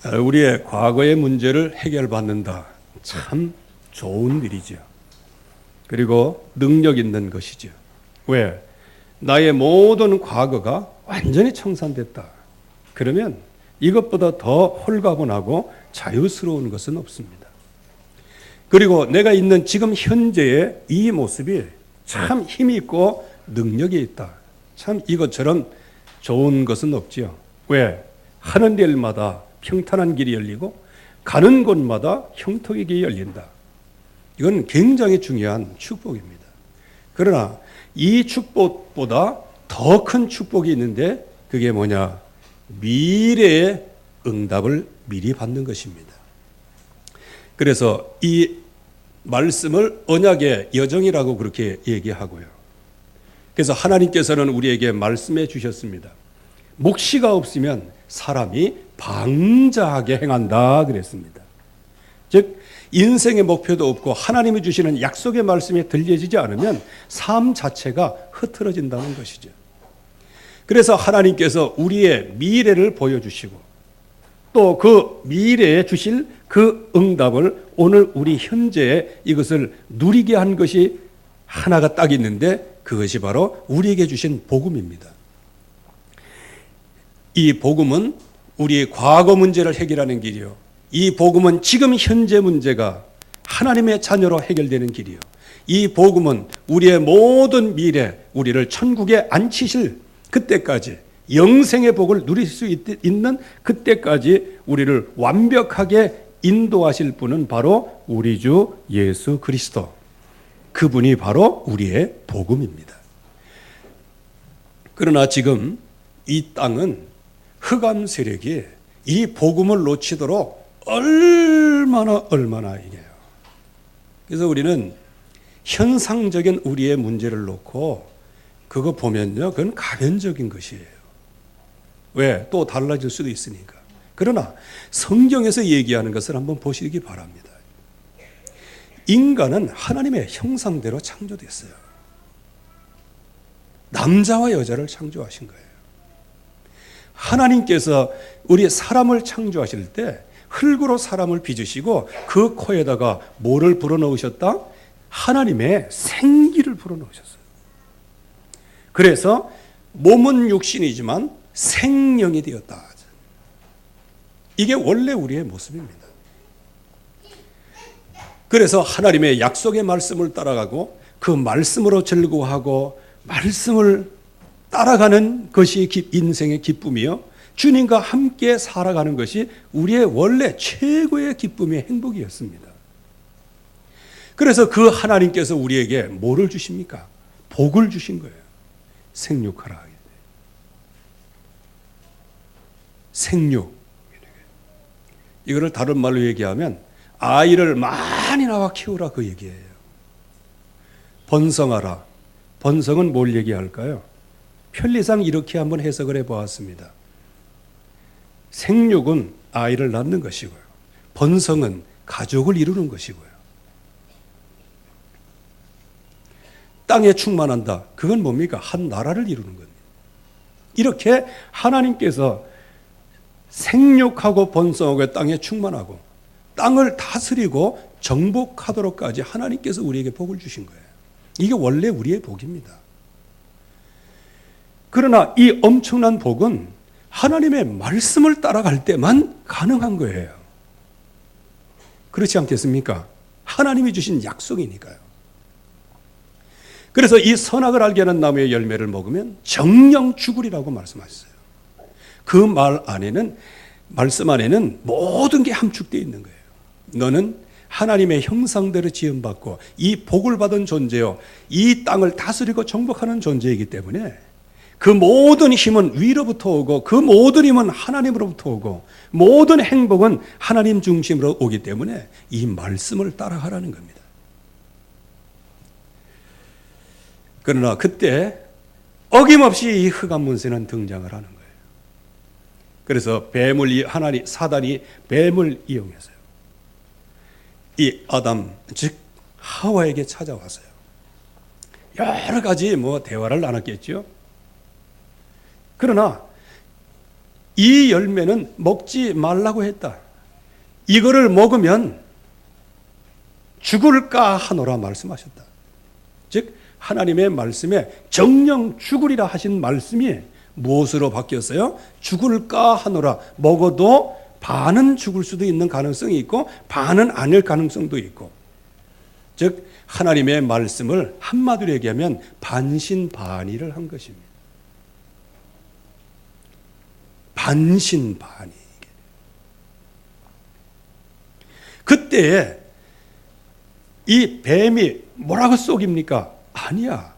우리의 과거의 문제를 해결받는다. 참 좋은 일이죠. 그리고 능력 있는 것이죠. 왜? 나의 모든 과거가 완전히 청산됐다. 그러면 이것보다 더 홀가분하고 자유스러운 것은 없습니다. 그리고 내가 있는 지금 현재의 이 모습이 참 힘이 있고 능력이 있다. 참 이것처럼 좋은 것은 없지요. 왜? 하는 일마다 평탄한 길이 열리고 가는 곳마다 형통의 길이 열린다. 이건 굉장히 중요한 축복입니다. 그러나 이 축복보다 더 큰 축복이 있는데 그게 뭐냐? 미래의 응답을 미리 받는 것입니다. 그래서 이 말씀을 언약의 여정이라고 그렇게 얘기하고요. 그래서 하나님께서는 우리에게 말씀해 주셨습니다. 묵시가 없으면 사람이 방자하게 행한다 그랬습니다. 즉 인생의 목표도 없고 하나님이 주시는 약속의 말씀에 들려지지 않으면 삶 자체가 흐트러진다는 것이죠. 그래서 하나님께서 우리의 미래를 보여주시고 또 그 미래에 주실 그 응답을 오늘 우리 현재에 이것을 누리게 한 것이 하나가 딱 있는데 그것이 바로 우리에게 주신 복음입니다. 이 복음은 우리의 과거 문제를 해결하는 길이요. 이 복음은 지금 현재 문제가 하나님의 자녀로 해결되는 길이요. 이 복음은 우리의 모든 미래, 우리를 천국에 앉히실 그때까지 영생의 복을 누릴 수 있는 그때까지 우리를 완벽하게 인도하실 분은 바로 우리 주 예수 그리스도. 그분이 바로 우리의 복음입니다. 그러나 지금 이 땅은 흑암 세력이 이 복음을 놓치도록 얼마나 이게요. 그래서 우리는 현상적인 우리의 문제를 놓고 그거 보면요, 그건 가변적인 것이에요. 왜? 또 달라질 수도 있으니까. 그러나 성경에서 얘기하는 것을 한번 보시기 바랍니다. 인간은 하나님의 형상대로 창조됐어요. 남자와 여자를 창조하신 거예요. 하나님께서 우리 사람을 창조하실 때 흙으로 사람을 빚으시고 그 코에다가 뭐를 불어넣으셨다? 하나님의 생기를 불어넣으셨어요. 그래서 몸은 육신이지만 생명이 되었다. 이게 원래 우리의 모습입니다. 그래서 하나님의 약속의 말씀을 따라가고 그 말씀으로 즐거워하고 말씀을 따라가는 것이 인생의 기쁨이요. 주님과 함께 살아가는 것이 우리의 원래 최고의 기쁨의 행복이었습니다. 그래서 그 하나님께서 우리에게 뭐를 주십니까? 복을 주신 거예요. 생육하라. 생육. 이거를 다른 말로 얘기하면 아이를 많이 낳아 키우라 그 얘기예요. 번성하라. 번성은 뭘 얘기할까요? 편리상 이렇게 한번 해석을 해보았습니다. 생육은 아이를 낳는 것이고요. 번성은 가족을 이루는 것이고요. 땅에 충만한다. 그건 뭡니까? 한 나라를 이루는 겁니다. 이렇게 하나님께서 생육하고 번성하고 땅에 충만하고 땅을 다스리고 정복하도록까지 하나님께서 우리에게 복을 주신 거예요. 이게 원래 우리의 복입니다. 그러나 이 엄청난 복은 하나님의 말씀을 따라갈 때만 가능한 거예요. 그렇지 않겠습니까? 하나님이 주신 약속이니까요. 그래서 이 선악을 알게 하는 나무의 열매를 먹으면 정령 죽으리라고 말씀하셨어요. 그 말씀 안에는 모든 게 함축되어 있는 거예요. 너는 하나님의 형상대로 지음받고 이 복을 받은 존재요. 이 땅을 다스리고 정복하는 존재이기 때문에 그 모든 힘은 위로부터 오고 그 모든 힘은 하나님으로부터 오고 모든 행복은 하나님 중심으로 오기 때문에 이 말씀을 따라가라는 겁니다. 그러나 그때 어김없이 이 흑암 문세는 등장을 하는 거예요. 그래서 사단이 뱀을 이용해서요. 이 아담, 즉 하와에게 찾아왔어요. 여러 가지 대화를 나눴겠죠. 그러나 이 열매는 먹지 말라고 했다. 이거를 먹으면 죽을까 하노라 말씀하셨다. 즉 하나님의 말씀에 정령 죽으리라 하신 말씀이 무엇으로 바뀌었어요? 죽을까 하노라. 먹어도 반은 죽을 수도 있는 가능성이 있고 반은 아닐 가능성도 있고, 즉 하나님의 말씀을 한마디로 얘기하면 반신반의를 한 것입니다. 반신반의. 그때에 이 뱀이 뭐라고 속입니까? 아니야.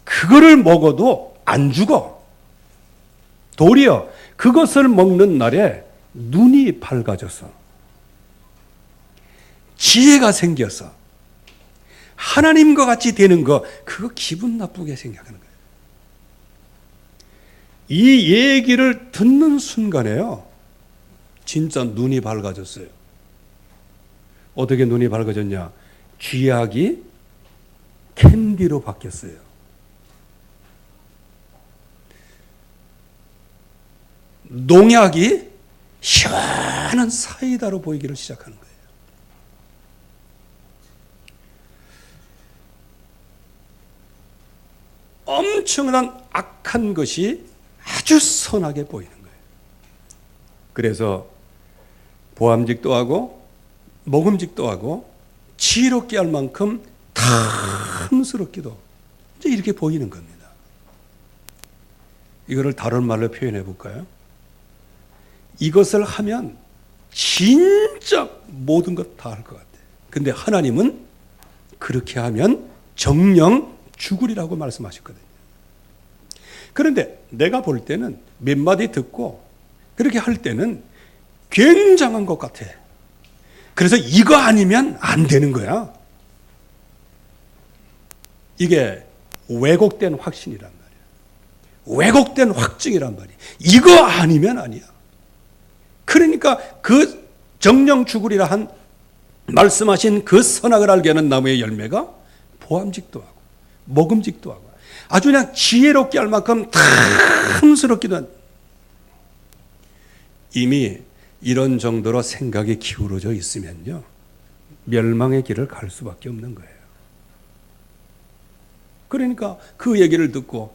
그거를 먹어도 안 죽어. 도리어 그것을 먹는 날에 눈이 밝아져서 지혜가 생겨서 하나님과 같이 되는 거, 그거 기분 나쁘게 생각하는 거예요. 이 얘기를 듣는 순간에요, 진짜 눈이 밝아졌어요. 어떻게 눈이 밝아졌냐? 쥐약이 캔디로 바뀌었어요. 농약이 시원한 사이다로 보이기를 시작하는 거예요. 엄청난 악한 것이 아주 선하게 보이는 거예요. 그래서 보암직도 하고 먹음직도 하고 지혜롭게 할 만큼 탐스럽기도, 이제 이렇게 보이는 겁니다. 이거를 다른 말로 표현해 볼까요? 이것을 하면 진짜 모든 것 다 할 것 같아요. 근데 하나님은 그렇게 하면 정령 죽으리라고 말씀하셨거든요. 그런데 내가 볼 때는 몇 마디 듣고 그렇게 할 때는 굉장한 것 같아. 그래서 이거 아니면 안 되는 거야. 이게 왜곡된 확신이란 말이야. 왜곡된 확증이란 말이야. 이거 아니면 아니야. 그러니까 그 정령 죽으리라 한 말씀하신 그 선악을 알게 하는 나무의 열매가 보암직도 하고 먹음직도 하고 아주 그냥 지혜롭게 할 만큼 탐스럽기도 한, 이미 이런 정도로 생각이 기울어져 있으면요, 멸망의 길을 갈 수밖에 없는 거예요. 그러니까 그 얘기를 듣고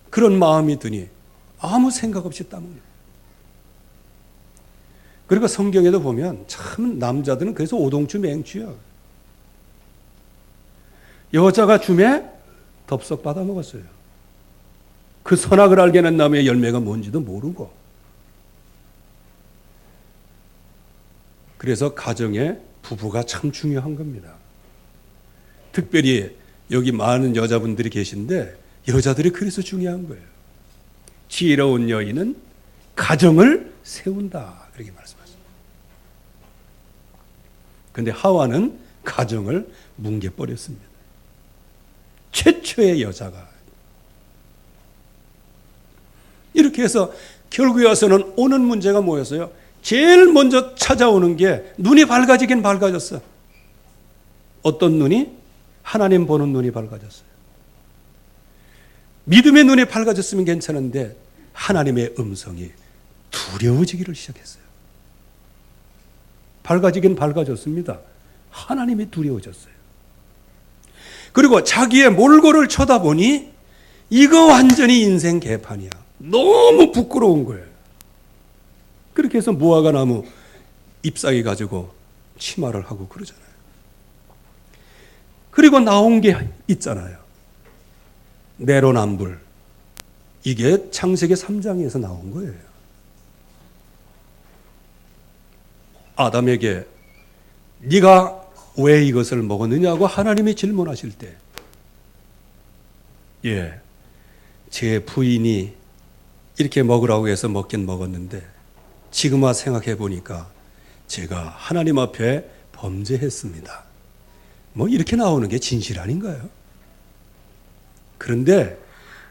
그런 마음이 드니 아무 생각 없이 따먹는. 그리고 성경에도 보면 참 남자들은 그래서 오동주 맹주야. 여자가 줌에 덥석 받아 먹었어요. 그 선악을 알게 하는 나무의 열매가 뭔지도 모르고. 그래서 가정에 부부가 참 중요한 겁니다. 특별히 여기 많은 여자분들이 계신데 여자들이 그래서 중요한 거예요. 지혜로운 여인은 가정을 세운다, 그렇게 말씀하셨습니다. 그런데 하와는 가정을 뭉개버렸습니다. 최초의 여자가. 이렇게 해서 결국에 와서는 오는 문제가 뭐였어요? 제일 먼저 찾아오는 게 눈이 밝아지긴 밝아졌어. 어떤 눈이? 하나님 보는 눈이 밝아졌어요. 믿음의 눈이 밝아졌으면 괜찮은데 하나님의 음성이 두려워지기를 시작했어요. 밝아지긴 밝아졌습니다. 하나님이 두려워졌어요. 그리고 자기의 몰골을 쳐다보니 이거 완전히 인생 개판이야. 너무 부끄러운 거예요. 그렇게 해서 무화과 나무 잎사귀 가지고 치마를 하고 그러잖아요. 그리고 나온 게 있잖아요. 내로남불. 이게 창세기 3장에서 나온 거예요. 아담에게 네가 왜 이것을 먹었느냐고 하나님이 질문하실 때, 제 부인이 이렇게 먹으라고 해서 먹긴 먹었는데 지금 와 생각해 보니까 제가 하나님 앞에 범죄했습니다. 뭐 이렇게 나오는 게 진실 아닌가요? 그런데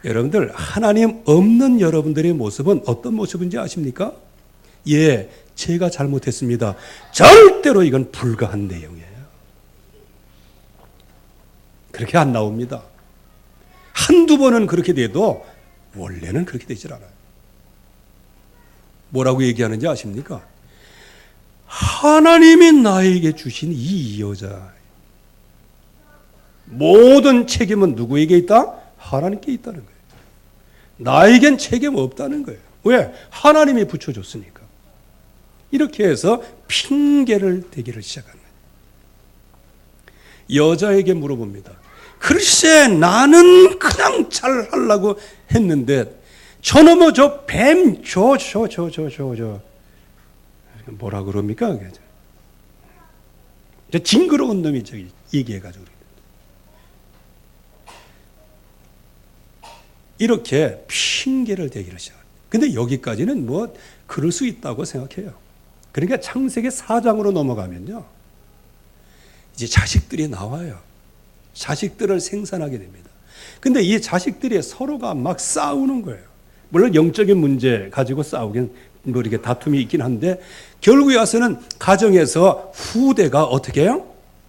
여러분들, 하나님 없는 여러분들의 모습은 어떤 모습인지 아십니까? 제가 잘못했습니다. 절대로 이건 불가한 내용이에요. 그렇게 안 나옵니다. 한두 번은 그렇게 돼도 원래는 그렇게 되질 않아요. 뭐라고 얘기하는지 아십니까? 하나님이 나에게 주신 이 여자, 모든 책임은 누구에게 있다? 하나님께 있다는 거예요. 나에겐 책임 없다는 거예요. 왜? 하나님이 붙여줬으니까. 이렇게 해서 핑계를 대기를 시작하는 거예요. 여자에게 물어봅니다. 글쎄 나는 그냥 잘하려고 했는데 저놈의 저 뱀 뭐라 그럽니까? 저 징그러운 놈이 저기 얘기해가지고 이렇게 핑계를 대기를 시작합니다. 근데 여기까지는 뭐 그럴 수 있다고 생각해요. 그러니까 창세기 4장으로 넘어가면요, 이제 자식들이 나와요. 자식들을 생산하게 됩니다. 근데 이 자식들이 서로가 막 싸우는 거예요. 물론 영적인 문제 가지고 싸우긴 뭐 이렇게 다툼이 있긴 한데, 결국에 와서는 가정에서 후대가 어떻게 해요?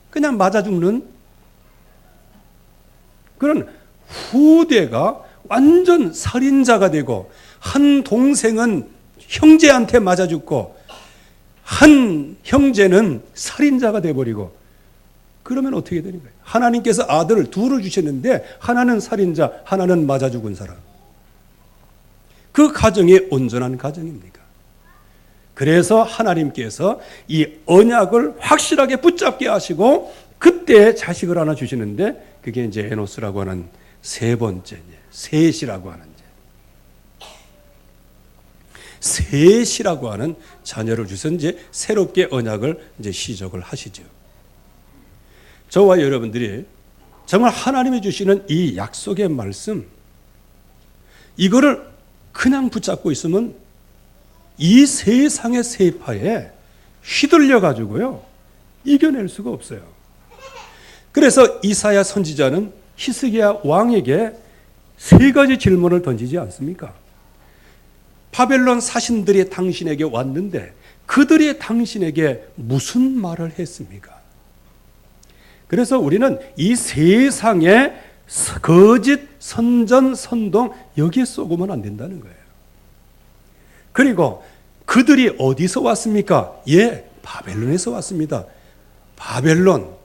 그냥 맞아 죽는 그런 후대가 완전 살인자가 되고, 한 동생은 형제한테 맞아 죽고 한 형제는 살인자가 돼버리고, 그러면 어떻게 되는 거예요? 하나님께서 아들을 둘을 주셨는데 하나는 살인자, 하나는 맞아 죽은 사람. 그 가정이 온전한 가정입니까? 그래서 하나님께서 이 언약을 확실하게 붙잡게 하시고 그때 자식을 하나 주시는데, 그게 이제 에노스라고 하는 세 번째, 셋이라고 하는, 셋이라고 하는 자녀를 주셔서 이제 새롭게 언약을 이제 시작을 하시죠. 저와 여러분들이 정말 하나님이 주시는 이 약속의 말씀, 이거를 그냥 붙잡고 있으면 이 세상의 세파에 휘둘려 가지고요 이겨낼 수가 없어요. 그래서 이사야 선지자는 히스기야 왕에게 세 가지 질문을 던지지 않습니까? 바벨론 사신들이 당신에게 왔는데 그들이 당신에게 무슨 말을 했습니까? 그래서 우리는 이 세상의 거짓, 선전, 선동, 여기에 쏘고만 안 된다는 거예요. 그리고 그들이 어디서 왔습니까? 예, 바벨론에서 왔습니다. 바벨론,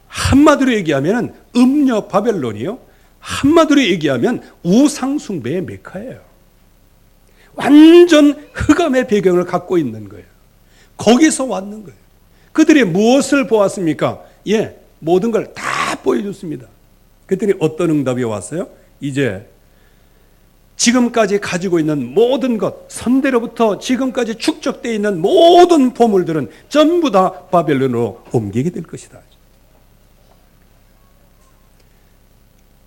한마디로 얘기하면 음녀 바벨론이요, 한마디로 얘기하면 우상숭배의 메카예요. 완전 흑암의 배경을 갖고 있는 거예요. 거기서 왔는 거예요. 그들이 무엇을 보았습니까? 예, 모든 걸 다 보여줬습니다. 그랬더니 어떤 응답이 왔어요? 이제 지금까지 가지고 있는 모든 것, 선대로부터 지금까지 축적되어 있는 모든 보물들은 전부 다 바벨론으로 옮기게 될 것이다.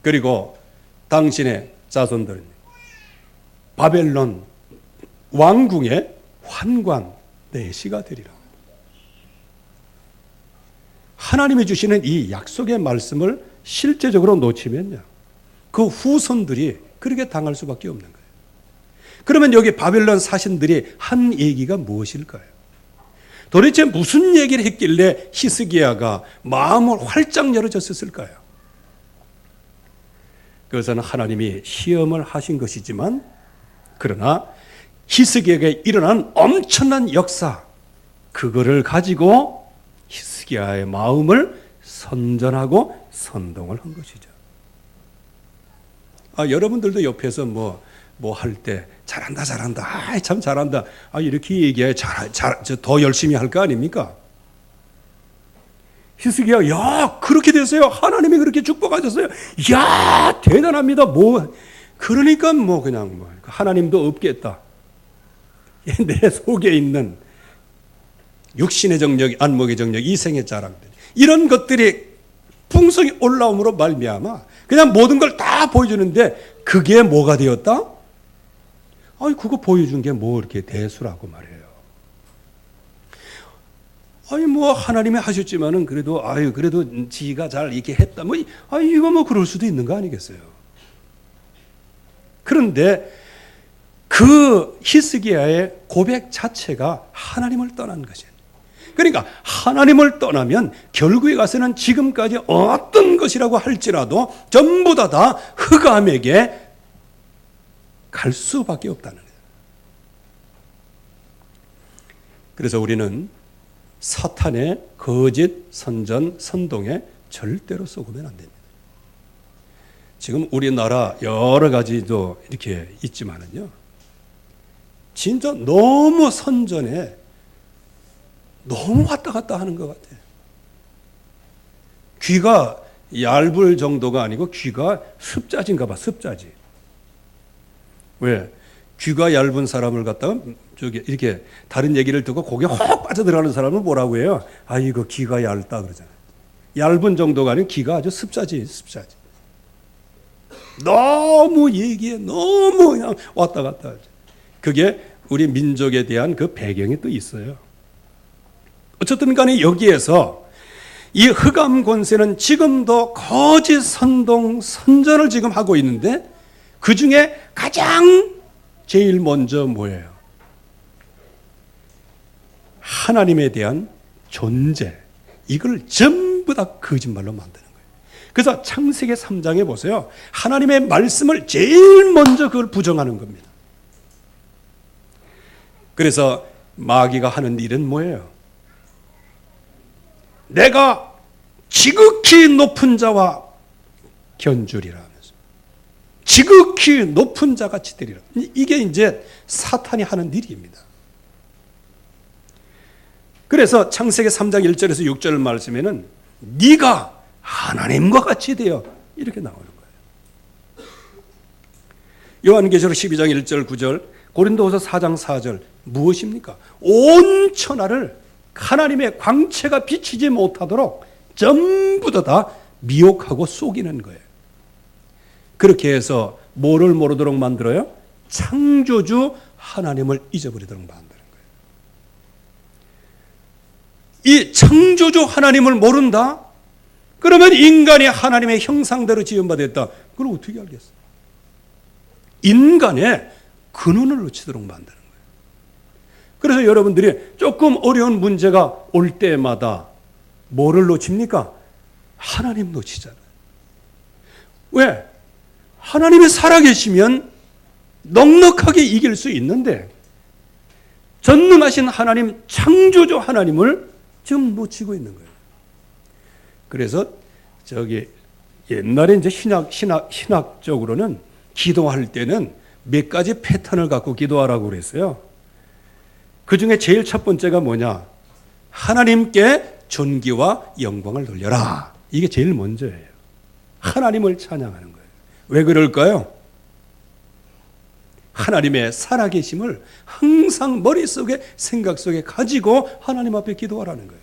그리고 당신의 자손들은 바벨론 왕궁의 환관 내시가 되리라. 하나님이 주시는 이 약속의 말씀을 실제적으로 놓치면요, 그 후손들이 그렇게 당할 수밖에 없는 거예요. 그러면 여기 바벨론 사신들이 한 얘기가 무엇일까요? 도대체 무슨 얘기를 했길래 히스기야가 마음을 활짝 열어줬을까요? 그것은 하나님이 시험을 하신 것이지만, 그러나 히스기야에게 일어난 엄청난 역사, 그거를 가지고 히스기야의 마음을 선전하고 선동을 한 것이죠. 여러분들도 옆에서 뭐 할 때 잘한다, 참 잘한다, 이렇게 얘기해 더 열심히 할 거 아닙니까? 히스기야, 야, 그렇게 됐어요. 하나님이 그렇게 축복하셨어요. 야, 대단합니다. 그러니까 그냥 하나님도 없겠다. 내 속에 있는 육신의 정력, 안목의 정력, 이생의 자랑들, 이런 것들이 풍성히 올라옴으로 말미암아 그냥 모든 걸 다 보여주는데, 그게 뭐가 되었다? 그거 보여준 게 뭐 이렇게 대수라고 말해요. 하나님이 하셨지만은 그래도 지가 잘 이렇게 했다. 이거 그럴 수도 있는 거 아니겠어요? 그런데 그 히스기야의 고백 자체가 하나님을 떠난 것이에요. 그러니까 하나님을 떠나면 결국에 가서는 지금까지 어떤 것이라고 할지라도 전부 다 흑암에게 갈 수밖에 없다는 거예요. 그래서 우리는 사탄의 거짓 선전, 선동에 절대로 속으면 안 됩니다. 지금 우리나라 여러 가지도 이렇게 있지만은요, 진짜 너무 선전에 너무 왔다 갔다 하는 것 같아요. 귀가 얇을 정도가 아니고 귀가 습자지인가 봐, 습자지. 왜? 귀가 얇은 사람을 갖다가 저기 이렇게 다른 얘기를 듣고 거기에 확 빠져들어가는 사람은 뭐라고 해요? 아, 이거 귀가 얇다 그러잖아요. 얇은 정도가 아니고 귀가 아주 습자지, 습자지. 너무 얘기에 너무 그냥 왔다 갔다 하죠. 그게 우리 민족에 대한 그 배경이 또 있어요. 어쨌든 간에 여기에서 이 흑암 권세는 지금도 거짓 선동, 선전을 지금 하고 있는데 그 중에 가장 제일 먼저 뭐예요? 하나님에 대한 존재, 이걸 전부 다 거짓말로 만드는 거예요. 그래서 창세기 3장에 보세요. 하나님의 말씀을 제일 먼저 그걸 부정하는 겁니다. 그래서 마귀가 하는 일은 뭐예요? 내가 지극히 높은 자와 견주리라 하면서 지극히 높은 자같이 되리라. 이게 이제 사탄이 하는 일입니다. 그래서 창세기 3장 1절에서 6절 말씀에는 네가 하나님과 같이 되어 이렇게 나오는 거예요. 요한계시록 12장 1절 9절, 고린도후서 4장 4절 무엇입니까? 온 천하를 하나님의 광채가 비치지 못하도록 전부 다 미혹하고 속이는 거예요. 그렇게 해서 뭐를 모르도록 만들어요? 창조주 하나님을 잊어버리도록 만드는 거예요. 이 창조주 하나님을 모른다? 그러면 인간이 하나님의 형상대로 지음받았다. 그걸 어떻게 알겠어요? 인간의 근원을 놓치도록 만드는 거예요. 그래서 여러분들이 조금 어려운 문제가 올 때마다 뭐를 놓칩니까? 하나님 놓치잖아요. 왜? 하나님이 살아계시면 넉넉하게 이길 수 있는데 전능하신 하나님, 창조주 하나님을 지금 놓치고 있는 거예요. 그래서 저기 옛날에 이제 신학적으로는 기도할 때는 몇 가지 패턴을 갖고 기도하라고 그랬어요. 그 중에 제일 첫 번째가 뭐냐? 하나님께 존귀와 영광을 돌려라. 이게 제일 먼저예요. 하나님을 찬양하는 거예요. 왜 그럴까요? 하나님의 살아계심을 항상 머릿속에, 생각 속에 가지고 하나님 앞에 기도하라는 거예요.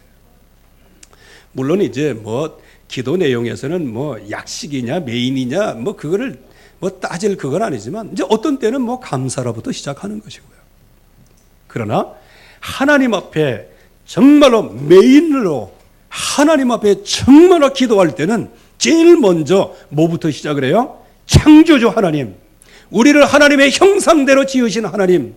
물론 이제 뭐 기도 내용에서는 뭐 약식이냐 메인이냐 뭐 그거를 뭐 따질 그건 아니지만 이제 어떤 때는 뭐 감사로부터 시작하는 것이고요. 그러나 하나님 앞에 정말로 메인으로 하나님 앞에 정말로 기도할 때는 제일 먼저 뭐부터 시작을 해요? 창조주 하나님, 우리를 하나님의 형상대로 지으신 하나님,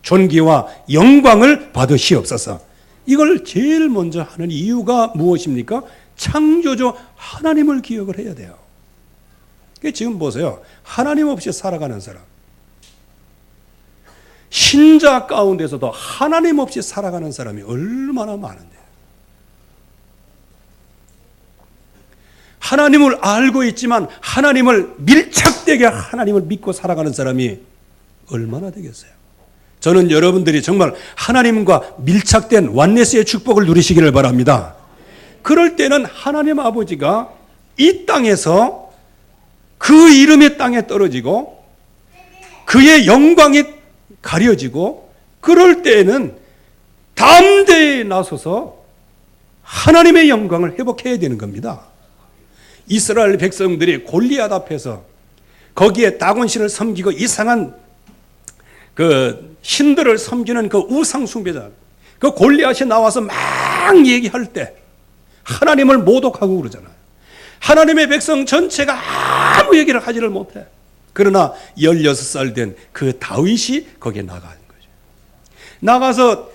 존귀와 영광을 받으시옵소서. 이걸 제일 먼저 하는 이유가 무엇입니까? 창조주 하나님을 기억을 해야 돼요. 지금 보세요. 하나님 없이 살아가는 사람, 신자 가운데서도 하나님 없이 살아가는 사람이 얼마나 많은데, 하나님을 알고 있지만 하나님을 밀착되게 하나님을 믿고 살아가는 사람이 얼마나 되겠어요? 저는 여러분들이 정말 하나님과 밀착된 원네스의 축복을 누리시기를 바랍니다. 그럴 때는 하나님 아버지가 이 땅에서 그 이름의 땅에 떨어지고 그의 영광이 가려지고, 그럴 때에는 담대히 나서서 하나님의 영광을 회복해야 되는 겁니다. 이스라엘 백성들이 골리앗 앞에서 거기에 다곤신을 섬기고 이상한 그 신들을 섬기는 그 우상 숭배자, 그 골리앗이 나와서 막 얘기할 때 하나님을 모독하고 그러잖아요. 하나님의 백성 전체가 아무 얘기를 하지를 못해. 그러나 16살 된 그 다윗이 거기에 나가는 거죠. 나가서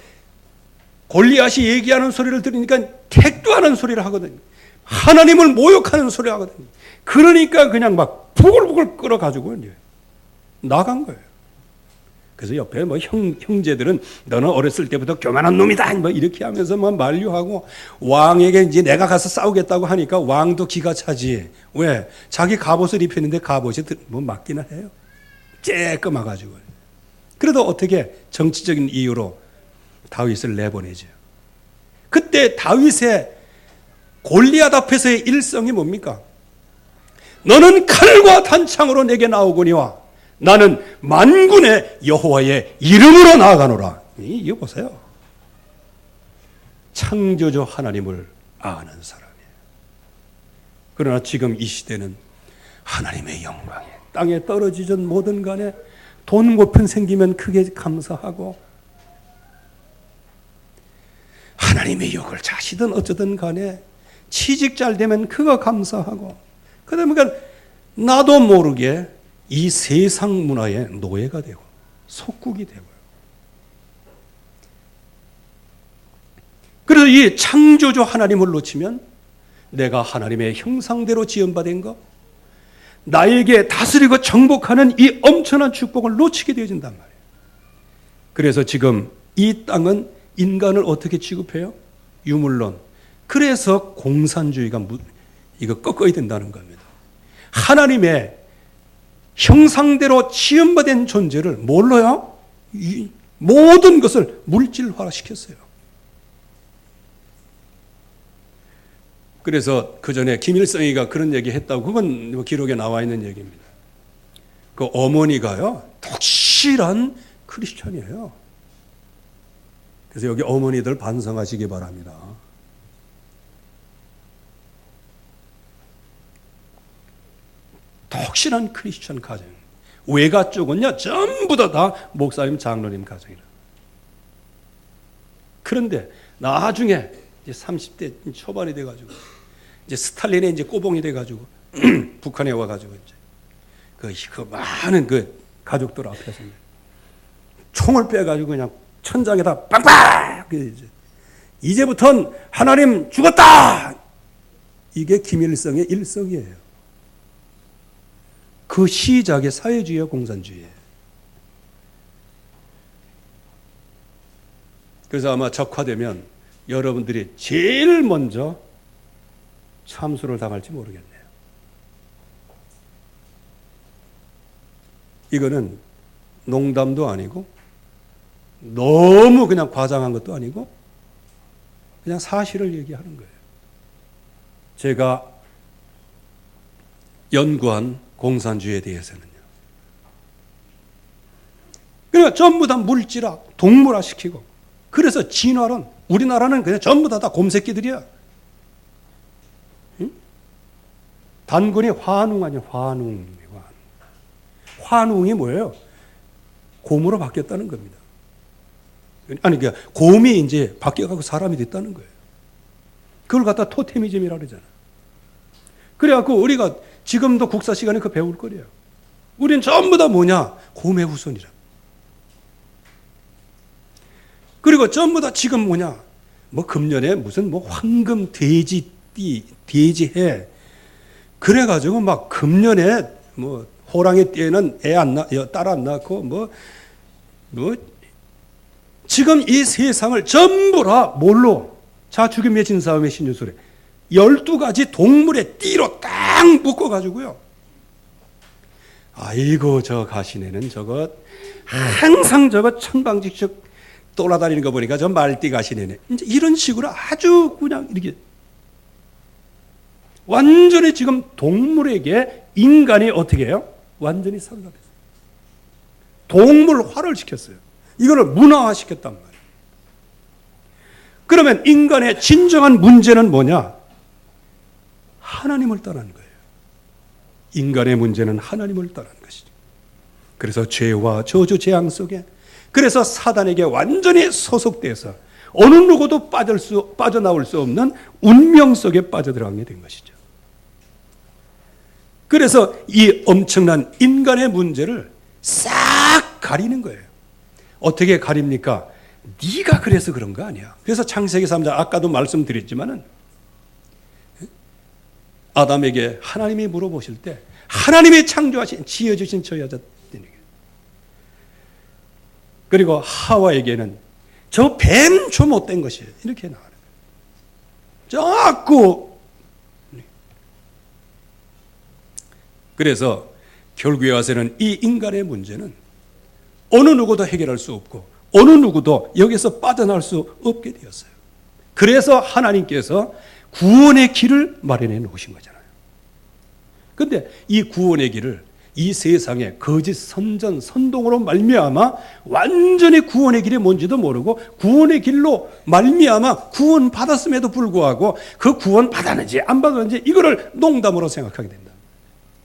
골리앗이 얘기하는 소리를 들으니까 택도하는 소리를 하거든요. 하나님을 모욕하는 소리를 하거든요. 그러니까 그냥 막 부글부글 끓어가지고 이제 나간 거예요. 그래서 옆에 뭐 형제들은 너는 어렸을 때부터 교만한 놈이다 뭐 이렇게 하면서 뭐 만류하고, 왕에게 이제 내가 가서 싸우겠다고 하니까 왕도 기가 차지. 왜? 자기 갑옷을 입혔는데 갑옷이 뭐 맞기는 해요. 쬐끔해가지고. 그래도 어떻게 정치적인 이유로 다윗을 내보내죠. 그때 다윗의 골리앗 앞에서의 일성이 뭡니까? 너는 칼과 단창으로 내게 나오거니와 나는 만군의 여호와의 이름으로 나아가노라. 이거 보세요. 창조주 하나님을 아는 사람이에요. 그러나 지금 이 시대는 하나님의 영광에 땅에 떨어지던 뭐든 간에 돈 몇 푼 생기면 크게 감사하고, 하나님의 욕을 자시든 어쩌든 간에 취직 잘 되면 그거 감사하고, 그러니까 나도 모르게 이 세상 문화의 노예가 되고 속국이 되고요. 그래서 이 창조주 하나님을 놓치면 내가 하나님의 형상대로 지음받은 것, 나에게 다스리고 정복하는 이 엄청난 축복을 놓치게 되어진단 말이에요. 그래서 지금 이 땅은 인간을 어떻게 취급해요? 유물론. 그래서 공산주의가 이거 꺾어야 된다는 겁니다. 하나님의 형상대로 지음받은 존재를 뭘로요? 모든 것을 물질화시켰어요. 그래서 그 전에 김일성이가 그런 얘기 했다고, 그건 기록에 나와 있는 얘기입니다. 그 어머니가요, 독실한 크리스천이에요. 그래서 여기 어머니들 반성하시기 바랍니다. 독실한 크리스천 가정. 외가 쪽은요, 전부 다 목사님, 장로님 가정이라. 그런데 나중에 이제 30대 초반이 돼가지고, 이제 스탈린의 이제 꼬봉이 돼가지고, 북한에 와가지고, 이제 그 많은 그 가족들 앞에서 총을 빼가지고 그냥 천장에다 빵빵! 이제부터는 하나님 죽었다! 이게 김일성의 일성이에요. 그 시작의 사회주의와 공산주의예요. 그래서 아마 적화되면 여러분들이 제일 먼저 참수를 당할지 모르겠네요. 이거는 농담도 아니고 너무 그냥 과장한 것도 아니고 그냥 사실을 얘기하는 거예요. 제가 연구한 공산주의에 대해서는요. 그러니까 전부 다 물질화, 동물화 시키고, 그래서 진화론, 우리나라는 그냥 전부 다 곰새끼들이야. 응? 단군이 환웅 아니야, 환웅. 환웅이 뭐예요? 곰으로 바뀌었다는 겁니다. 아니, 그러니까 곰이 이제 바뀌어가고 사람이 됐다는 거예요. 그걸 갖다 토테미즘이라고 그러잖아. 그래갖고 우리가 지금도 국사 시간에 그 배울 거래요. 우린 전부 다 뭐냐? 곰의 후손이라. 그리고 전부 다 지금 뭐냐? 뭐 금년에 무슨 뭐 황금 돼지띠, 돼지해. 그래가지고 막 금년에 뭐 호랑이 띠에는 딸 안 낳고 뭐 지금 이 세상을 전부 다 뭘로? 자, 죽임의 진사함의 신유술에 12가지 동물의 띠로 딱 묶어가지고요. 아이고, 저 가시네는 저거 항상 저거 천방지축 돌아다니는 거 보니까 저 말띠 가시네네. 이제 이런 식으로 아주 그냥 이렇게 완전히 지금 동물에게 인간이 어떻게 해요? 완전히 사로잡혔어요. 동물화를 시켰어요. 이거를 문화화시켰단 말이에요. 그러면 인간의 진정한 문제는 뭐냐? 하나님을 떠난 거예요. 인간의 문제는 하나님을 떠난 것이죠. 그래서 죄와 저주 재앙 속에, 그래서 사단에게 완전히 소속돼서 어느 누구도 빠져나올 수 없는 운명 속에 빠져들어가게 된 것이죠. 그래서 이 엄청난 인간의 문제를 싹 가리는 거예요. 어떻게 가립니까? 네가 그래서 그런 거 아니야. 그래서 창세기 3장 아까도 말씀드렸지만은 아담에게 하나님이 물어보실 때 하나님이 창조하신 지어주신 저 여자, 그리고 하와에게는 저 뱀 저 못된 것이에요. 이렇게 나와요. 자꾸. 그래서 결국에 와서는 이 인간의 문제는 어느 누구도 해결할 수 없고 어느 누구도 여기서 빠져나올 수 없게 되었어요. 그래서 하나님께서 구원의 길을 마련해 놓으신 거잖아요. 그런데 이 구원의 길을 이 세상에 거짓 선전 선동으로 말미암아 완전히 구원의 길이 뭔지도 모르고 구원의 길로 말미암아 구원 받았음에도 불구하고 그 구원 받았는지 안 받았는지 이거를 농담으로 생각하게 된다.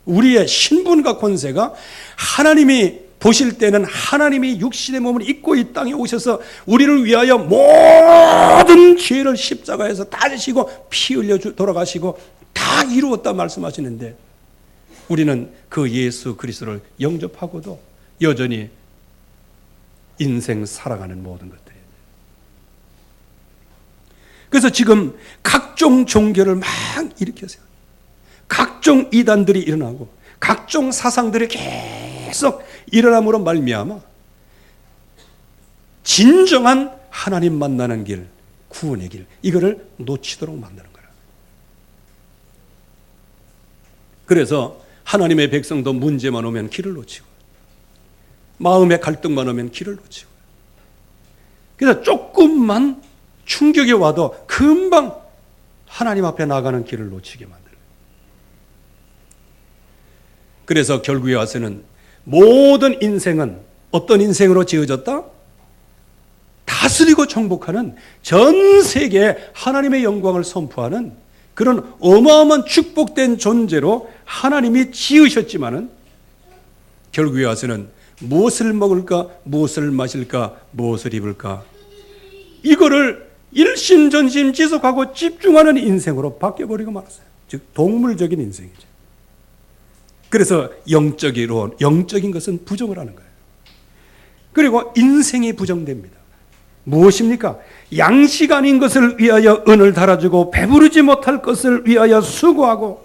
우리의 신분과 권세가 하나님이 보실 때는 하나님이 육신의 몸을 입고 이 땅에 오셔서 우리를 위하여 모든 죄를 십자가에서 다 지시고 피 흘려 돌아가시고 다 이루었다 말씀하시는데 우리는 그 예수 그리스도를 영접하고도 여전히 인생 살아가는 모든 것들이에요. 그래서 지금 각종 종교를 막 일으켰어요. 각종 이단들이 일어나고 각종 사상들이 계속 일어남으로 말미암아 진정한 하나님 만나는 길, 구원의 길, 이거를 놓치도록 만드는 거라. 그래서 하나님의 백성도 문제만 오면 길을 놓치고 마음의 갈등만 오면 길을 놓치고 그래서 조금만 충격이 와도 금방 하나님 앞에 나가는 길을 놓치게 만들어요. 그래서 결국에 와서는 모든 인생은 어떤 인생으로 지어졌다? 다스리고 정복하는 전 세계에 하나님의 영광을 선포하는 그런 어마어마한 축복된 존재로 하나님이 지으셨지만은 결국에 와서는 무엇을 먹을까, 무엇을 마실까, 무엇을 입을까 이거를 일심전심 지속하고 집중하는 인생으로 바뀌어버리고 말았어요. 즉 동물적인 인생이죠. 그래서 영적인 것은 부정을 하는 거예요. 그리고 인생이 부정됩니다. 무엇입니까? 양식 아닌 것을 위하여 은을 달아주고 배부르지 못할 것을 위하여 수고하고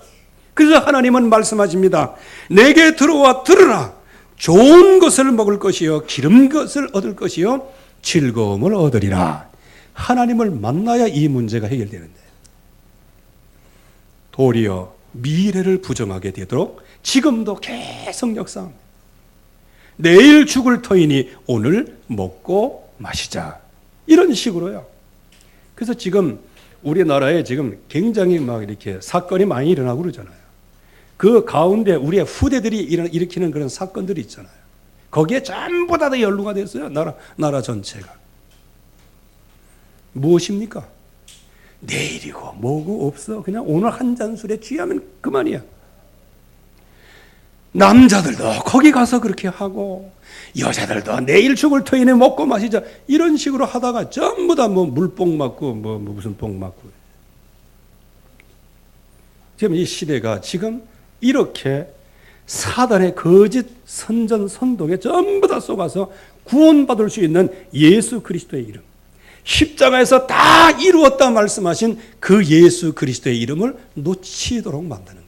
그래서 하나님은 말씀하십니다. 내게 들어와 들으라. 좋은 것을 먹을 것이요 기름 것을 얻을 것이요 즐거움을 얻으리라. 하나님을 만나야 이 문제가 해결되는데 도리어 미래를 부정하게 되도록 지금도 계속 역사합니다. 내일 죽을 터이니 오늘 먹고 마시자. 이런 식으로요. 그래서 지금 우리나라에 지금 굉장히 막 이렇게 사건이 많이 일어나고 그러잖아요. 그 가운데 우리의 후대들이 일으키는 그런 사건들이 있잖아요. 거기에 전부 다 연루가 됐어요. 나라 전체가. 무엇입니까? 내일이고 뭐고 없어. 그냥 오늘 한 잔 술에 취하면 그만이야. 남자들도 거기 가서 그렇게 하고 여자들도 내일 죽을 터이네 먹고 마시자 이런 식으로 하다가 전부 다 뭐 물뽕 맞고 뭐 무슨 뽕 맞고 지금 이 시대가 지금 이렇게 사단의 거짓 선전 선동에 전부 다 속아서 구원받을 수 있는 예수 그리스도의 이름 십자가에서 다 이루었다 말씀하신 그 예수 그리스도의 이름을 놓치도록 만드는 거예요.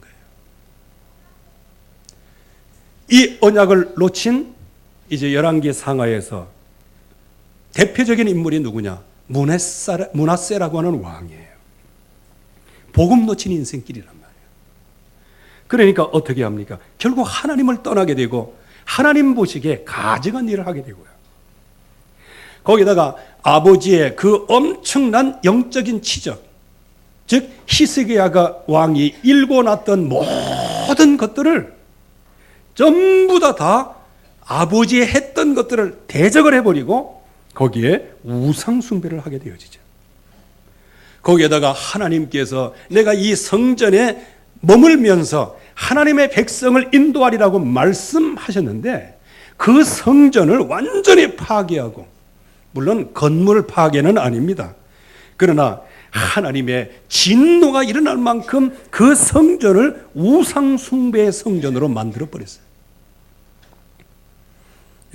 이 언약을 놓친 이제 열왕기 상하에서 대표적인 인물이 누구냐? 므낫세라고 하는 왕이에요. 복음 놓친 인생길이란 말이에요. 그러니까 어떻게 합니까? 결국 하나님을 떠나게 되고 하나님 보시기에 가증한 일을 하게 되고요. 거기다가 아버지의 그 엄청난 영적인 치적, 즉 히스기야가 왕이 일궈놨던 모든 것들을 전부 다 아버지의 했던 것들을 대적을 해버리고 거기에 우상 숭배를 하게 되어지죠. 거기에다가 하나님께서 내가 이 성전에 머물면서 하나님의 백성을 인도하리라고 말씀하셨는데 그 성전을 완전히 파괴하고 물론 건물 파괴는 아닙니다. 그러나 하나님의 진노가 일어날 만큼 그 성전을 우상 숭배의 성전으로 만들어 버렸어요.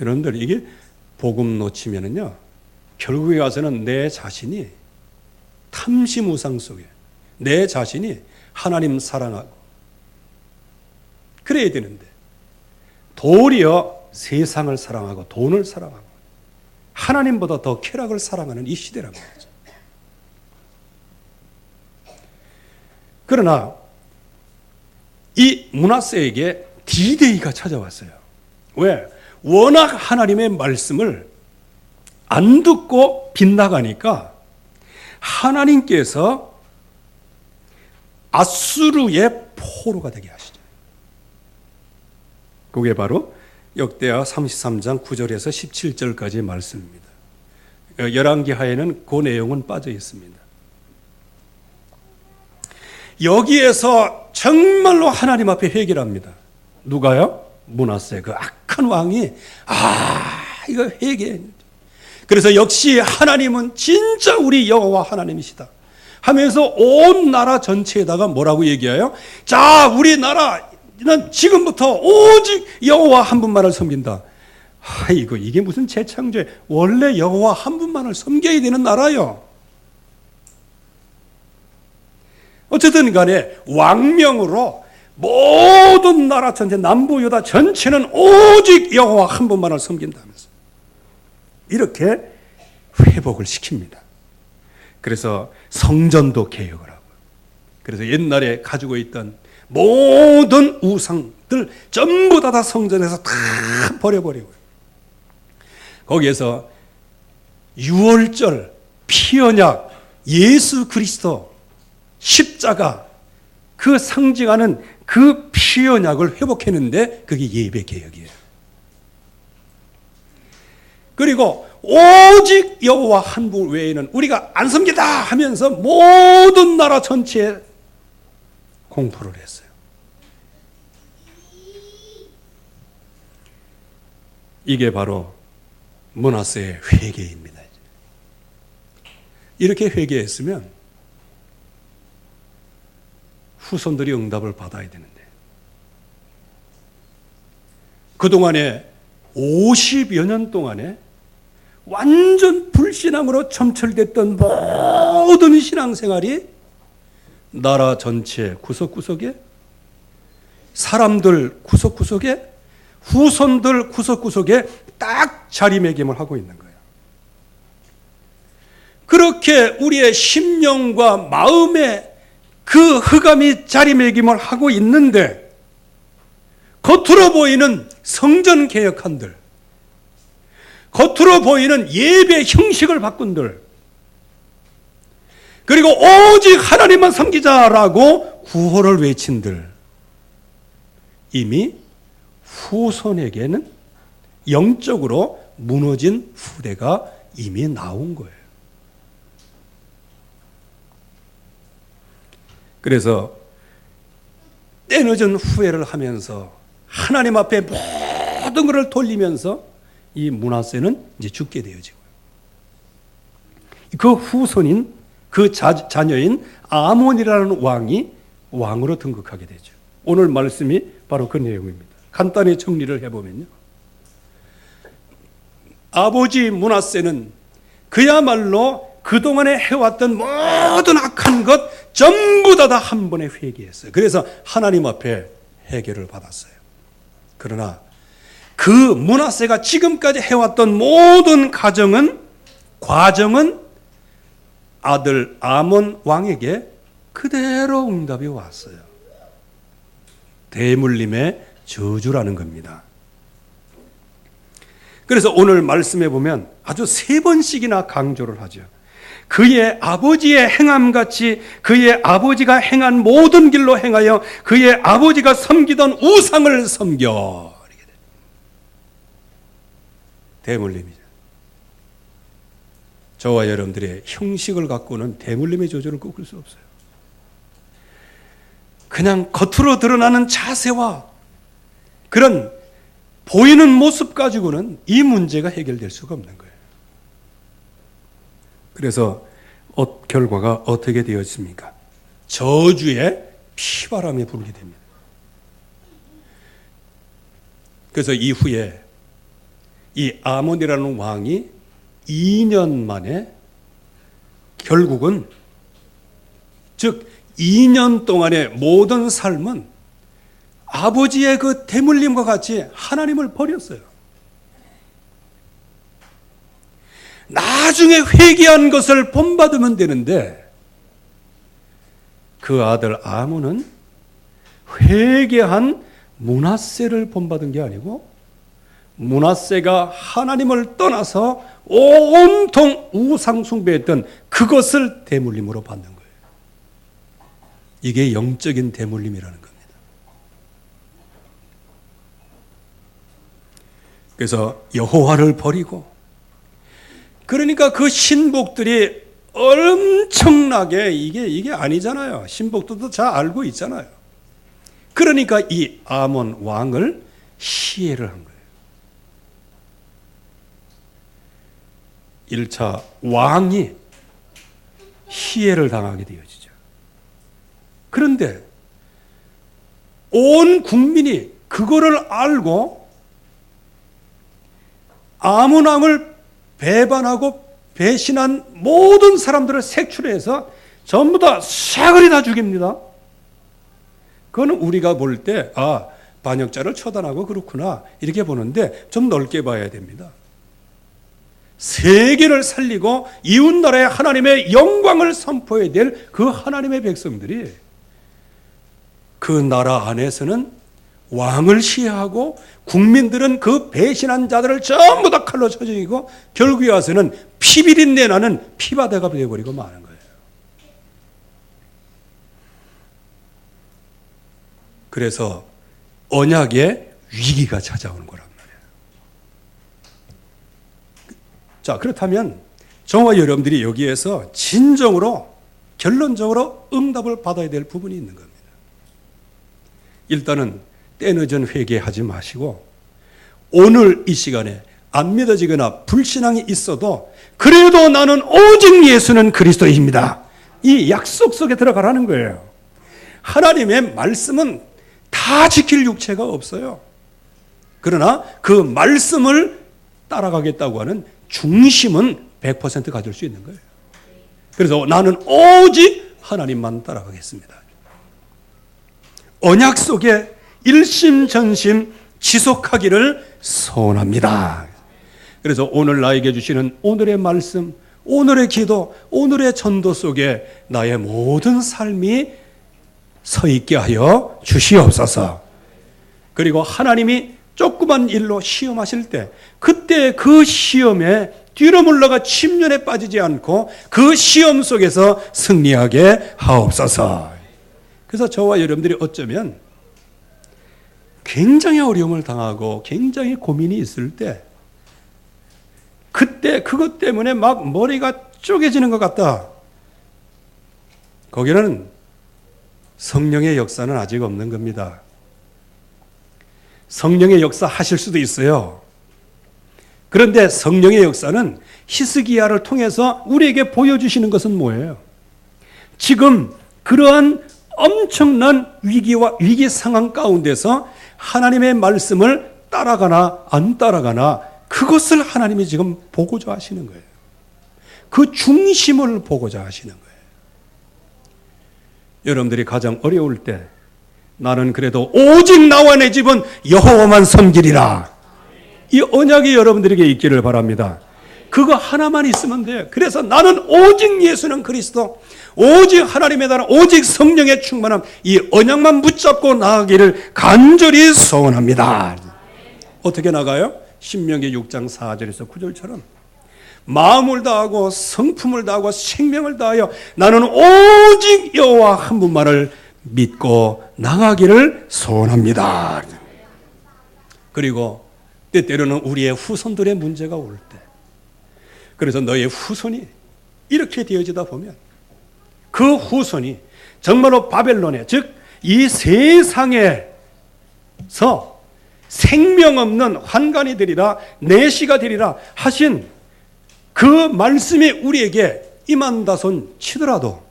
여러분들 이게 복음 놓치면은요 결국에 가서는 내 자신이 탐심 우상 속에 내 자신이 하나님 사랑하고 그래야 되는데 도리어 세상을 사랑하고 돈을 사랑하고 하나님보다 더 쾌락을 사랑하는 이 시대란 말이죠. 그러나 이 므낫세에게 D-Day가 찾아왔어요. 왜? 워낙 하나님의 말씀을 안 듣고 빗나가니까 하나님께서 아수르의 포로가 되게 하시죠. 그게 바로 역대하 33장 9절에서 17절까지의 말씀입니다. 열왕기하에는 그 내용은 빠져 있습니다. 여기에서 정말로 하나님 앞에 회개합니다. 누가요? 므낫세, 그 악한 왕이 이거 회개. 그래서 역시 하나님은 진짜 우리 여호와 하나님이시다 하면서 온 나라 전체에다가 뭐라고 얘기해요? 자, 우리 나라는 지금부터 오직 여호와 한 분만을 섬긴다. 이게 무슨 재창조에, 원래 여호와 한 분만을 섬겨야 되는 나라요. 어쨌든 간에 왕명으로 모든 나라 전체, 남부 유다 전체는 오직 여호와 한 분만을 섬긴다면서 이렇게 회복을 시킵니다. 그래서 성전도 개혁을 하고, 그래서 옛날에 가지고 있던 모든 우상들 전부 다 성전에서 다 버려버리고, 거기에서 유월절, 피언약, 예수 그리스도, 십자가, 그 상징하는 그 피언약을 회복했는데 그게 예배 개혁이에요. 그리고 오직 여호와 한 분 외에는 우리가 안 섬기다 하면서 모든 나라 전체에 공포를 했어요. 이게 바로 므낫세의 회개입니다. 이렇게 회개했으면 후손들이 응답을 받아야 되는데, 그동안에 50여 년 동안에 완전 불신앙으로 점철됐던 모든 신앙생활이 나라 전체 구석구석에, 사람들 구석구석에, 후손들 구석구석에 딱 자리매김을 하고 있는 거예요. 그렇게 우리의 심령과 마음에 그 흑암이 자리매김을 하고 있는데, 겉으로 보이는 성전 개혁한들, 겉으로 보이는 예배 형식을 바꾼들, 그리고 오직 하나님만 섬기자라고 구호를 외친들, 이미 후손에게는 영적으로 무너진 후대가 이미 나온 거예요. 그래서 때늦은 후회를 하면서 하나님 앞에 모든 것을 돌리면서 이 므낫세는 이제 죽게 되어지고요. 그 후손인, 그 자녀인 아몬이라는 왕이 왕으로 등극하게 되죠. 오늘 말씀이 바로 그 내용입니다. 간단히 정리를 해보면요, 아버지 므낫세는 그야말로 그동안에 해왔던 모든 악한 것 전부 다 한 번에 회개했어요. 그래서 하나님 앞에 해결을 받았어요. 그러나 그 므낫세가 지금까지 해왔던 모든 과정은 아들 아몬 왕에게 그대로 응답이 왔어요. 대물림의 저주라는 겁니다. 그래서 오늘 말씀해 보면 아주 3번씩이나 강조를 하죠. 그의 아버지의 행함같이 그의 아버지가 행한 모든 길로 행하여 그의 아버지가 섬기던 우상을 섬겨. 대물림이죠. 저와 여러분들의 형식을 갖고는 대물림의 저주를 꺾을 수 없어요. 그냥 겉으로 드러나는 자세와 그런 보이는 모습 가지고는 이 문제가 해결될 수가 없는 거예요. 그래서 결과가 어떻게 되었습니까? 저주의 피바람이 불게 됩니다. 그래서 이후에 이 아몬이라는 왕이 2년 만에 결국은, 즉 2년 동안의 모든 삶은 아버지의 그 대물림과 같이 하나님을 버렸어요. 나중에 회개한 것을 본받으면 되는데 그 아들 아몬은 회개한 므낫세를 본받은 게 아니고 므낫세가 하나님을 떠나서 온통 우상 숭배했던 그것을 대물림으로 받는 거예요. 이게 영적인 대물림이라는 겁니다. 그래서 여호와를 버리고, 그러니까 그 신복들이 엄청나게 이게 아니잖아요. 신복들도 잘 알고 있잖아요. 그러니까 이 아몬 왕을 시해를 한 거예요. 1차 왕이 시해를 당하게 되어지죠. 그런데 온 국민이 그거를 알고 아몬 왕을 배반하고 배신한 모든 사람들을 색출해서 전부 다 사거리 다 죽입니다. 그거는 우리가 볼 때 반역자를 처단하고 그렇구나 이렇게 보는데 좀 넓게 봐야 됩니다. 세계를 살리고 이웃나라의 하나님의 영광을 선포해야 될 그 하나님의 백성들이 그 나라 안에서는 왕을 시해하고 국민들은 그 배신한 자들을 전부 다 칼로 쳐 죽이고 결국에 와서는 피비린내 나는 피바다가 되어버리고 마는 거예요. 그래서 언약의 위기가 찾아오는 거란 말이에요. 자, 그렇다면 저와 여러분들이 여기에서 진정으로 결론적으로 응답을 받아야 될 부분이 있는 겁니다. 일단은 때늦은 회개하지 마시고 오늘 이 시간에 안 믿어지거나 불신앙이 있어도 그래도 나는 오직 예수는 그리스도입니다. 이 약속 속에 들어가라는 거예요. 하나님의 말씀은 다 지킬 육체가 없어요. 그러나 그 말씀을 따라가겠다고 하는 중심은 100% 가질 수 있는 거예요. 그래서 나는 오직 하나님만 따라가겠습니다. 언약 속에 일심전심 지속하기를 소원합니다. 그래서 오늘 나에게 주시는 오늘의 말씀, 오늘의 기도, 오늘의 전도 속에 나의 모든 삶이 서 있게 하여 주시옵소서. 그리고 하나님이 조그만 일로 시험하실 때 그때 그 시험에 뒤로 물러가 침륜에 빠지지 않고 그 시험 속에서 승리하게 하옵소서. 그래서 저와 여러분들이 어쩌면 굉장히 어려움을 당하고 굉장히 고민이 있을 때 그때 그것 때문에 막 머리가 쪼개지는 것 같다. 거기는 성령의 역사는 아직 없는 겁니다. 성령의 역사 하실 수도 있어요. 그런데 성령의 역사는 히스기야를 통해서 우리에게 보여주시는 것은 뭐예요? 지금 그러한 엄청난 위기와 위기 상황 가운데서 하나님의 말씀을 따라가나 안 따라가나 그것을 하나님이 지금 보고자 하시는 거예요. 그 중심을 보고자 하시는 거예요. 여러분들이 가장 어려울 때 나는 그래도 오직 나와 내 집은 여호와만 섬기리라. 이 언약이 여러분들에게 있기를 바랍니다. 그거 하나만 있으면 돼요. 그래서 나는 오직 예수는 그리스도, 오직 하나님의 나라, 오직 성령의 충만함, 이 언약만 붙잡고 나아가기를 간절히 소원합니다. 어떻게 나가요? 신명기 6장 4절에서 9절처럼 마음을 다하고 성품을 다하고 생명을 다하여 나는 오직 여호와 한 분만을 믿고 나가기를 소원합니다. 그리고 때때로는 우리의 후손들의 문제가 올 때, 그래서 너의 후손이 이렇게 되어지다 보면 그 후손이 정말로 바벨론에, 즉 이 세상에서 생명 없는 환관이 되리라, 내시가 되리라 하신 그 말씀이 우리에게 임한다손 치더라도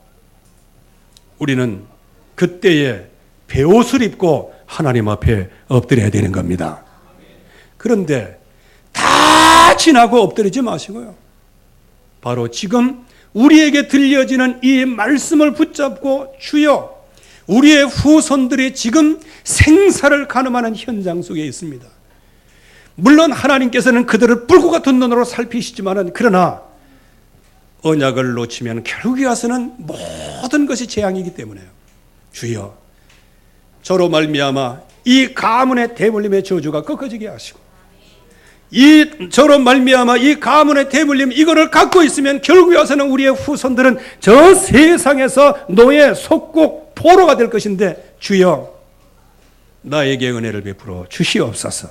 우리는 그때에 베옷을 입고 하나님 앞에 엎드려야 되는 겁니다. 그런데 다 지나고 엎드리지 마시고요. 바로 지금 우리에게 들려지는 이 말씀을 붙잡고 주여, 우리의 후손들이 지금 생사를 가늠하는 현장 속에 있습니다. 물론 하나님께서는 그들을 뿔과 같은 눈으로 살피시지만은 그러나 언약을 놓치면 결국에 와서는 모든 것이 재앙이기 때문에요. 주여, 저로 말미암아 이 가문의 대물림의 저주가 꺾어지게 하시고, 저로 말미암아 이 가문의 대물림 이거를 갖고 있으면 결국에 와서는 우리의 후손들은 저 세상에서 노예 속국 포로가 될 것인데, 주여 나에게 은혜를 베풀어 주시옵소서.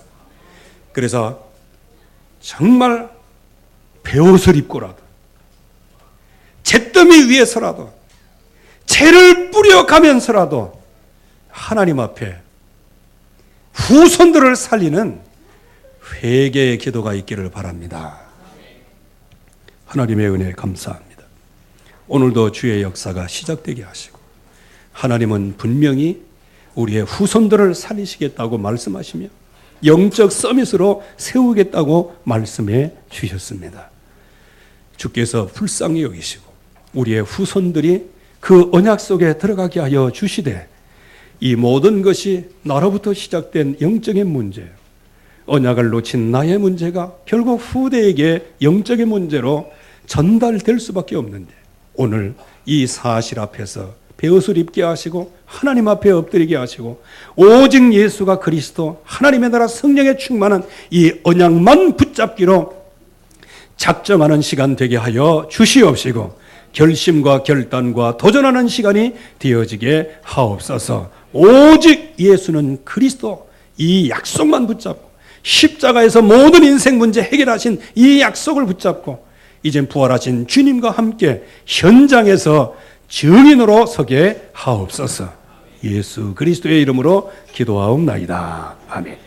그래서 정말 베옷을 입고라도 잿더미 위에서라도 채를 뿌려가면서라도 하나님 앞에 후손들을 살리는 회개의 기도가 있기를 바랍니다. 하나님의 은혜에 감사합니다. 오늘도 주의 역사가 시작되게 하시고, 하나님은 분명히 우리의 후손들을 살리시겠다고 말씀하시며 영적 서밋으로 세우겠다고 말씀해 주셨습니다. 주께서 불쌍히 여기시고 우리의 후손들이 그 언약 속에 들어가게 하여 주시되, 이 모든 것이 나로부터 시작된 영적인 문제예요. 언약을 놓친 나의 문제가 결국 후대에게 영적인 문제로 전달될 수밖에 없는데, 오늘 이 사실 앞에서 베옷을 입게 하시고 하나님 앞에 엎드리게 하시고 오직 예수가 그리스도 하나님의 나라 성령에 충만한 이 언약만 붙잡기로 작정하는 시간 되게 하여 주시옵시고, 결심과 결단과 도전하는 시간이 되어지게 하옵소서. 오직 예수는 그리스도, 이 약속만 붙잡고 십자가에서 모든 인생 문제 해결하신 이 약속을 붙잡고 이젠 부활하신 주님과 함께 현장에서 증인으로 서게 하옵소서. 예수 그리스도의 이름으로 기도하옵나이다. 아멘.